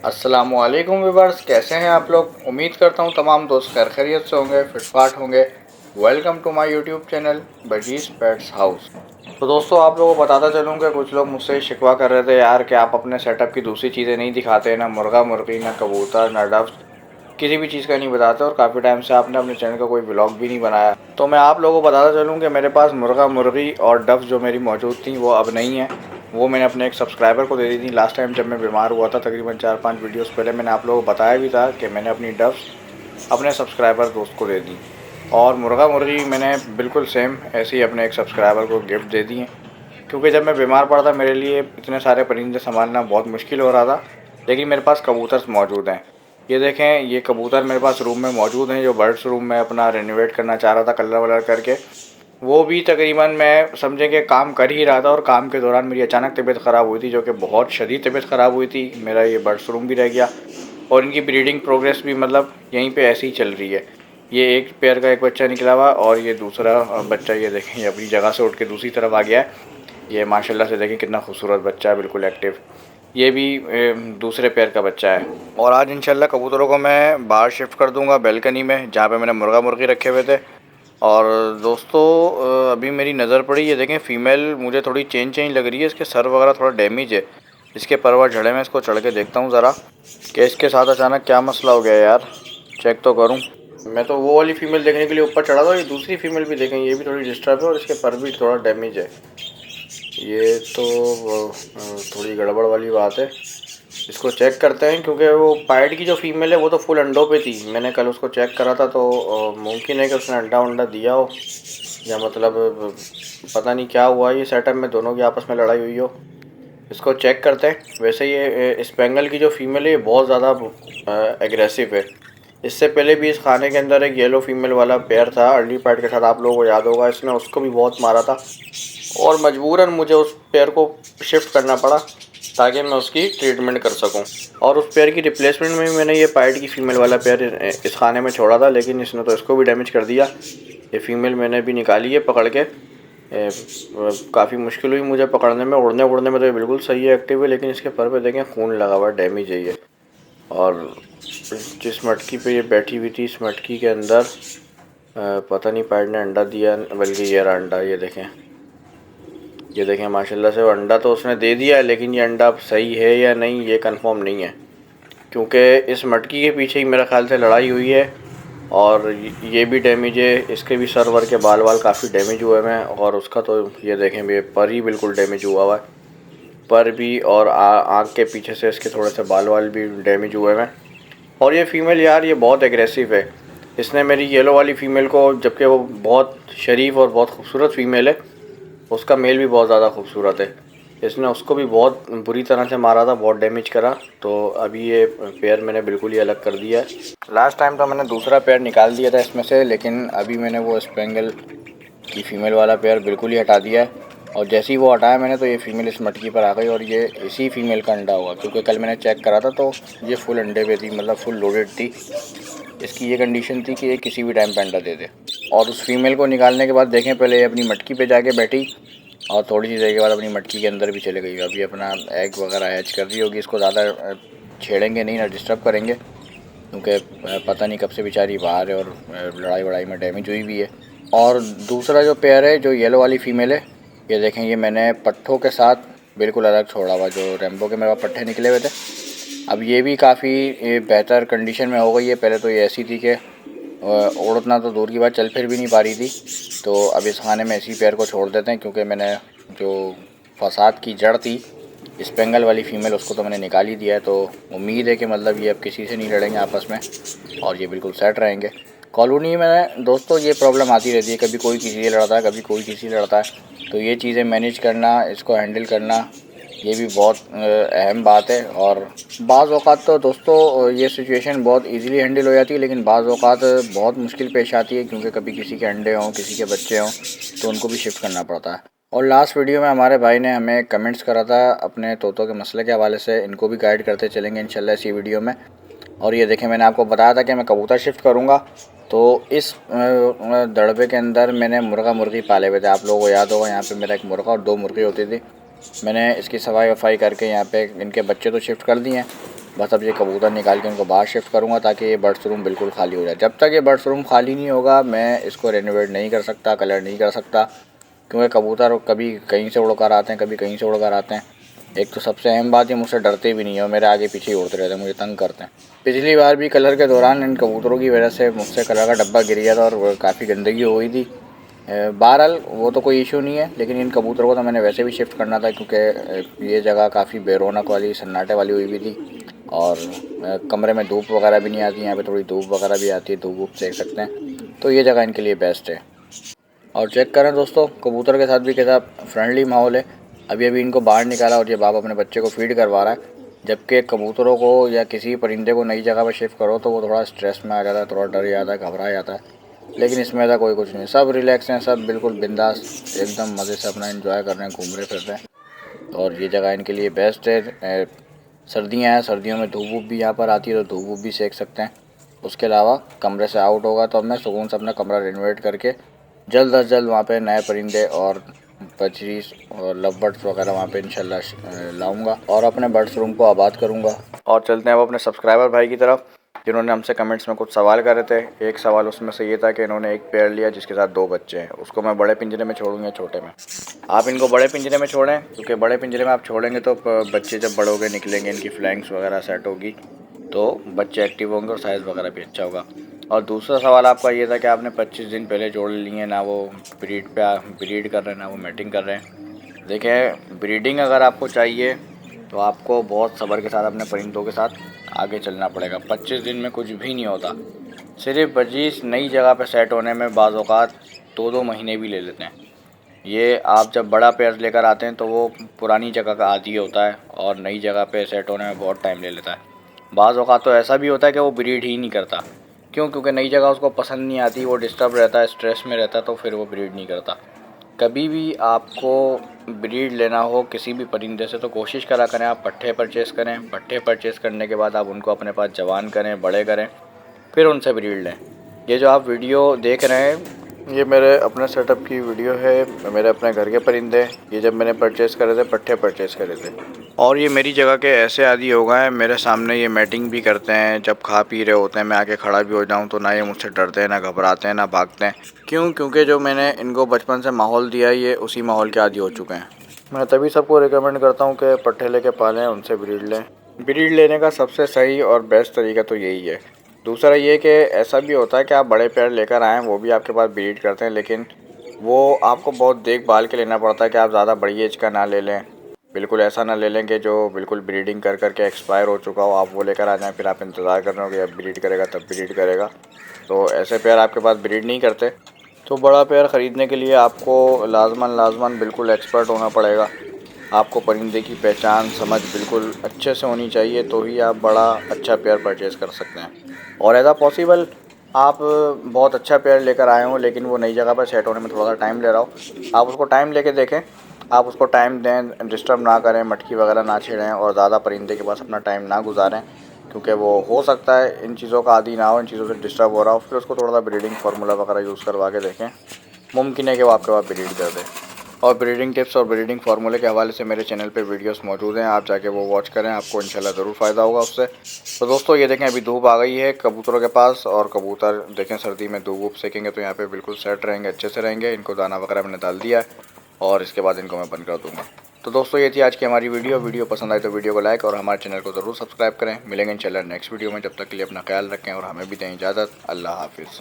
अस्सलामुअलैकुम व्यूअर्स, कैसे हैं आप लोग। उम्मीद करता हूं तमाम दोस्त खैर खैरियत से होंगे, फिटफाट होंगे। Welcome to my YouTube channel बजीज़ पेट्स हाउस। तो दोस्तों, आप लोगों को बताता चलूँ कि कुछ लोग मुझसे शिकवा कर रहे थे यार कि आप अपने सेटअप की दूसरी चीज़ें नहीं दिखाते, ना मुर्गा मुर्गी, ना कबूतर, ना डव्स, किसी भी चीज़ का नहीं बताते। और काफ़ी टाइम से आपने अपने चैनल का कोई व्लॉग भी नहीं बनाया। तो मैं आप लोगों को बताता चलूँ कि मेरे पास मुर्गा मुर्गी और डव्स जो मेरी मौजूद थी वो अब नहीं है। वो मैंने अपने एक सब्सक्राइबर को दे दी थी। लास्ट टाइम जब मैं बीमार हुआ था, तकरीबन 4-5 वीडियोस पहले, मैंने आप लोगों को बताया भी था कि मैंने अपनी डव्स अपने सब्सक्राइबर दोस्त को दे दी। और मुर्गा मुर्गी मैंने बिल्कुल सेम ऐसे ही अपने एक सब्सक्राइबर को गिफ्ट दे दी हैं। क्योंकि जब मैं बीमार पड़ा था, मेरे लिए इतने सारे परिंदे संभालना बहुत मुश्किल हो रहा था। लेकिन मेरे पास कबूतर मौजूद हैं। ये देखें, ये कबूतर मेरे पास रूम में मौजूद हैं, जो बर्ड्स रूम में अपना रेनोवेट करना चाह रहा था कलर वलर करके। वो भी तकरीबन मैं समझे कि काम कर ही रहा था, और काम के दौरान मेरी अचानक तबीयत ख़राब हुई थी, जो कि बहुत शदीद तबीयत ख़राब हुई थी। मेरा ये बर्ड्स रूम भी रह गया, और इनकी ब्रीडिंग प्रोग्रेस भी मतलब यहीं पे ऐसी ही चल रही है। ये एक पेयर का एक बच्चा निकला हुआ, और ये दूसरा बच्चा, ये देखें, ये अपनी जगह से उठ के दूसरी तरफ आ गया है। ये माशाल्लाह से देखें कितना खूबसूरत बच्चा है, बिल्कुल एक्टिव। ये भी दूसरे पेयर का बच्चा है। और आज इंशाल्लाह कबूतरों को मैं बाहर शिफ्ट कर दूंगा बैल्कनी में, जहाँ पे मैंने मुर्गा मुर्गी रखे हुए थे। और दोस्तों, अभी मेरी नज़र पड़ी, ये देखें फ़ीमेल मुझे थोड़ी चेंज लग रही है। इसके सर वगैरह थोड़ा डैमेज है, इसके परवर झड़े में। इसको चढ़ के देखता हूँ ज़रा कि इसके साथ अचानक क्या मसला हो गया यार, चेक तो करूँ। मैं तो वो वाली फ़ीमेल देखने के लिए ऊपर चढ़ा था, ये दूसरी फ़ीमेल भी देखें, ये भी थोड़ी डिस्टर्ब है और इसके पर भी थोड़ा डैमेज है। ये तो थोड़ी गड़बड़ वाली बात है। इसको चेक करते हैं, क्योंकि वो पाइड की जो फीमेल है वो तो फुल अंडों पे थी। मैंने कल उसको चेक करा था, तो मुमकिन है कि उसने अंडा वंडा दिया हो, या मतलब पता नहीं क्या हुआ। ये सेटअप में दोनों की आपस में लड़ाई हुई हो। इसको चेक करते हैं। वैसे ये स्पेंगल की जो फीमेल है ये बहुत ज़्यादा एग्रेसिव है। इससे पहले भी इस खाने के अंदर एक येलो फीमेल वाला पेयर था अर्ली पाइड के साथ, आप लोगों को याद होगा। इसने उसको भी बहुत मारा था, और मजबूरन मुझे उस पेयर को शिफ्ट करना पड़ा ताकि मैं उसकी ट्रीटमेंट कर सकूं। और उस पेयर की रिप्लेसमेंट में मैंने ये पाइड की फ़ीमेल वाला पेयर इस खाने में छोड़ा था, लेकिन इसने तो इसको भी डैमेज कर दिया। ये फ़ीमेल मैंने भी निकाली है पकड़ के। काफ़ी मुश्किल हुई मुझे पकड़ने में। उड़ने उड़ने में तो ये बिल्कुल सही है, एक्टिव है, लेकिन इसके पर पे देखें खून लगा हुआ, डैमेज है ये। और जिस मटकी पे ये बैठी हुई थी, इस मटकी के अंदर पता नहीं पाइड ने अंडा दिया, बल्कि ये रहा अंडा। ये देखें माशाल्लाह से, वो अंडा तो उसने दे दिया है, लेकिन ये अंडा अब सही है या नहीं ये कंफर्म नहीं है, क्योंकि इस मटकी के पीछे ही मेरा ख्याल से लड़ाई हुई है। और ये भी डैमेज है, इसके भी सर वर के बाल वाल काफ़ी डैमेज हुए हैं। और उसका तो ये देखें, ये पर ही बिल्कुल डैमेज हुआ हुआ है, पर भी। और आँख के पीछे से इसके थोड़े से बाल वाल भी डैमेज हुए हैं। और ये फ़ीमेल यार, ये बहुत एग्रेसिव है। इसने मेरी येलो वाली फ़ीमेल को, जबकि वो बहुत शरीफ और बहुत खूबसूरत फ़ीमेल है, उसका मेल भी बहुत ज़्यादा खूबसूरत है, इसने उसको भी बहुत बुरी तरह से मारा था, बहुत डैमेज करा। तो अभी ये पेयर मैंने बिल्कुल ही अलग कर दिया है। लास्ट टाइम तो मैंने दूसरा पेयर निकाल दिया था इसमें से, लेकिन अभी मैंने वो स्पेंगल की फ़ीमेल वाला पेयर बिल्कुल ही हटा दिया है। और जैसे ही वो हटाया मैंने, तो ये फ़ीमेल इस मटकी पर आ गई, और ये इसी फ़ीमेल का अंडा हुआ। क्योंकि कल मैंने चेक करा था तो ये फुल अंडे पे थी, मतलब फुल लोडेड थी। इसकी ये कंडीशन थी कि ये किसी भी टाइम पे अंडा दे दे। और उस फीमेल को निकालने के बाद देखें, पहले ये अपनी मटकी पे जाके बैठी, और थोड़ी सी देर के बाद अपनी मटकी के अंदर भी चले गई। अभी अपना एग वगैरह हैच कर रही होगी। इसको ज़्यादा छेड़ेंगे नहीं, ना डिस्टर्ब करेंगे, क्योंकि पता नहीं कब से बेचारी बाहर है, और लड़ाई वड़ाई में डैमेज हुई भी है। और दूसरा जो पेयर है, जो येलो वाली फ़ीमेल है, ये देखें, ये मैंने पट्ठों के साथ बिल्कुल अलग छोड़ा हुआ। जो रेम्बो के मेरे पास पट्ठे निकले हुए थे, अब ये भी काफ़ी बेहतर कंडीशन में हो गई है। पहले तो ये ऐसी थी कि उड़ना तो दूर की बात, चल फिर भी नहीं पा रही थी। तो अब इस खाने में इसी पेयर को छोड़ देते हैं, क्योंकि मैंने जो फसाद की जड़ थी स्पेंगल वाली फ़ीमेल, उसको तो मैंने निकाल ही दिया है। तो उम्मीद है कि मतलब ये अब किसी से नहीं लड़ेंगे आपस में, और ये बिल्कुल सेट रहेंगे। कॉलोनी में दोस्तों ये प्रॉब्लम आती रहती है, कभी कोई किसी से लड़ता है, कभी कोई किसी से लड़ता है। तो ये चीज़ें मैनेज करना, इसको हैंडल करना, ये भी बहुत अहम बात है। और बाज़ औक़ात तो दोस्तों ये सिचुएशन बहुत इजीली हैंडल हो जाती है, लेकिन बाज़ औक़ात बहुत मुश्किल पेश आती है, क्योंकि कभी किसी के अंडे हों, किसी के बच्चे हों, तो उनको भी शिफ्ट करना पड़ता है। और लास्ट वीडियो में हमारे भाई ने हमें कमेंट्स करा था अपने तोतों के मसले के हवाले से, इनको भी गाइड करते चलेंगे इंशाल्लाह इसी वीडियो में। और ये देखें, मैंने आपको बताया था कि मैं कबूतर शिफ्ट करूँगा, तो इस दड़बे के अंदर मैंने मुर्गा मुर्गी पाले हुए थे। आप लोगों को याद होगा, यहाँ पे मेरा एक मुर्गा और 2 मुर्गी होती थी। मैंने इसकी सफाई वफाई करके यहाँ पे इनके बच्चे तो शिफ्ट कर दिए हैं, बस अब ये कबूतर निकाल के इनको बाहर शिफ्ट करूँगा ताकि ये बर्ड्स रूम बिल्कुल खाली हो जाए। जब तक ये बर्ड्स रूम खाली नहीं होगा मैं इसको रेनोवेट नहीं कर सकता, कलर नहीं कर सकता, क्योंकि कबूतर कभी कहीं से उड़ कर आते हैं, कभी कहीं से उड़ कर आते हैं। एक तो सबसे अहम बात, ये मुझसे डरते भी नहीं है और मेरे आगे पीछे ही उड़ते रहते हैं, मुझे तंग करते हैं। पिछली बार भी कलर के दौरान इन कबूतरों की वजह से मुझसे कलर का डब्बा गिर गया था और काफ़ी गंदगी हो गई थी। बहरहाल वो तो कोई इशू नहीं है, लेकिन इन कबूतरों को तो मैंने वैसे भी शिफ्ट करना था क्योंकि ये जगह काफ़ी बेरौनक वाली, सन्नाटे वाली हुई भी थी और कमरे में धूप वगैरह भी नहीं आती। यहाँ पे थोड़ी धूप वगैरह भी आती है, धूप वूप सेक सकते हैं, तो ये जगह इनके लिए बेस्ट है। और चेक करें दोस्तों, कबूतर के साथ भी कैसा फ्रेंडली माहौल है। अभी अभी इनको बाहर निकाला और ये बाप अपने बच्चे को फीड करवा रहा है। जबकि कबूतरों को या किसी परिंदे को नई जगह पर शिफ्ट करो तो वो थोड़ा स्ट्रेस में आ जाता है, थोड़ा डर जाता है, घबरा जाता है। लेकिन इसमें ऐसा कोई कुछ नहीं, सब रिलैक्स हैं, सब बिल्कुल बिंदास, एकदम मज़े से अपना एंजॉय कर रहे हैं, घूम रहे फिर रहे हैं। और ये जगह इनके लिए बेस्ट है। सर्दियाँ हैं, सर्दियों में धूप वूप भी यहाँ पर आती है तो धूप वूप भी सेक सकते हैं। उसके अलावा कमरे से आउट होगा तो मैं सुकून से अपना कमरा रेनोवेट करके जल्द अज जल्द वहाँ पे नए परिंदे और बजरी और लव बर्ड्स वगैरह वहाँ पे इंशाल्लाह लाऊंगा और अपने बर्ड्स रूम को आबाद करूँगा। और चलते हैं अब अपने सब्सक्राइबर भाई की तरफ, जिन्होंने हमसे कमेंट्स में कुछ सवाल करे थे। एक सवाल उसमें से ये था कि इन्होंने एक पेयर लिया जिसके साथ 2 बच्चे हैं, उसको मैं बड़े पिंजरे में छोड़ूंगा, छोटे में। आप इनको बड़े पिंजरे में छोड़ें, क्योंकि बड़े पिंजरे में आप छोड़ेंगे तो बच्चे जब बड़े होंगे निकलेंगे, इनकी फ्लैंक्स वगैरह सेट होगी तो बच्चे एक्टिव होंगे और साइज़ वगैरह भी अच्छा होगा। और दूसरा सवाल आपका ये था कि आपने 25 दिन पहले जोड़ लिए, ना वो ब्रीड कर रहे हैं ना वो मैटिंग कर रहे हैं। देखिए, ब्रीडिंग अगर आपको चाहिए तो आपको बहुत सब्र के साथ अपने परिंदों के साथ आगे चलना पड़ेगा। 25 दिन में कुछ भी नहीं होता। सिर्फ बजीज नई जगह पे सेट होने में बाज़ औक़ात 2-2 महीने भी ले लेते हैं। ये आप जब बड़ा पेयर लेकर आते हैं तो वो पुरानी जगह का आदी होता है और नई जगह पे सेट होने में बहुत टाइम ले लेता है। बाज़ औक़ात तो ऐसा भी होता है कि वो ब्रीड ही नहीं करता। क्यों? क्योंकि नई जगह उसको पसंद नहीं आती, वो डिस्टर्ब रहता है, स्ट्रेस में रहता है, तो फिर वो ब्रीड नहीं करता। कभी भी आपको ब्रीड लेना हो किसी भी परिंदे से तो कोशिश करा करें आप पट्ठे परचेज़ करें। पट्ठे परचेज़ करने के बाद आप उनको अपने पास जवान करें, बड़े करें, फिर उनसे ब्रीड लें। ये जो आप वीडियो देख रहे हैं ये मेरे अपने सेटअप की वीडियो है, मेरे अपने घर के परिंदे। ये जब मैंने परचेज़ करे थे, पट्ठे परचेज़ करे थे, और ये मेरी जगह के ऐसे आदी हो गए हैं, मेरे सामने ये मैटिंग भी करते हैं। जब खा पी रहे होते हैं मैं आके खड़ा भी हो जाऊँ तो ना ये मुझसे डरते हैं, ना घबराते हैं, ना भागते हैं। क्यों? क्योंकि जो मैंने इनको बचपन से माहौल दिया है ये उसी माहौल के आदी हो चुके हैं। मैं तभी सबको रिकमेंड करता हूँ कि पट्ठे लेके पालें, उनसे ब्रीड लें। ब्रीड लेने का सबसे सही और बेस्ट तरीका तो यही है। दूसरा ये कि ऐसा भी होता है कि आप बड़े पेयर लेकर आएँ, वो भी आपके पास ब्रीड करते हैं, लेकिन वो आपको बहुत देखभाल के लेना पड़ता है कि आप ज़्यादा बड़ी एज का ना ले लें। बिल्कुल ऐसा ना ले लें कि जो बिल्कुल ब्रीडिंग कर कर के एक्सपायर हो चुका हो, आप वो लेकर आ जाएँ, फिर आप इंतज़ार कर रहे हो कि अब ब्रीड करेगा तब ब्रीड करेगा। तो ऐसे पेयर आपके पास ब्रीड नहीं करते। तो बड़ा पेयर ख़रीदने के लिए आपको लाजमन बिल्कुल एक्सपर्ट होना पड़ेगा। आपको परिंदे की पहचान समझ बिल्कुल अच्छे से होनी चाहिए, तो ही आप बड़ा अच्छा पेयर परचेज़ कर सकते हैं। और ऐसा पॉसिबल आप बहुत अच्छा पेयर लेकर आए हों लेकिन वो नई जगह पर सेट होने में थोड़ा सा टाइम ले रहा हो, आप उसको टाइम लेके देखें। आप उसको टाइम दें, डिस्टर्ब ना करें, मटकी वगैरह ना छेड़ें और ज़्यादा परिंदे के पास अपना टाइम ना गुजारें, क्योंकि वो हो सकता है इन चीज़ों का आदी ना हो, इन चीज़ों से डिस्टर्ब हो रहा हो। फिर उसको थोड़ा सा ब्रीडिंग फार्मूला वगैरह यूज़ करवा के देखें, मुमकिन है कि वो आपके पास ब्रीड कर दे। और ब्रीडिंग टिप्स और ब्रीडिंग फार्मूले के हवाले से मेरे चैनल पे वीडियोस मौजूद हैं, आप जाके वो वॉच करें, आपको इंशाल्लाह ज़रूर फ़ायदा होगा उससे। तो दोस्तों ये देखें, अभी धूप आ गई है कबूतरों के पास, और कबूतर देखें सर्दी में धूप वूप सेकेंगे तो यहाँ पे बिल्कुल सेट रहेंगे, अच्छे से रहेंगे। इनको दाना वगैरह मैंने डाल दिया है और इसके बाद इनको मैं बंद कर दूँगा। तो दोस्तों ये थी आज की हमारी वीडियो पसंद आई तो वीडियो को लाइक और हमारे चैनल को ज़रूर सब्सक्राइब करें। मिलेंगे इंशाल्लाह नेक्स्ट वीडियो में, जब तक के लिए अपना ख्याल रखें और हमें भी दें इजाज़त। अल्लाह हाफिज़।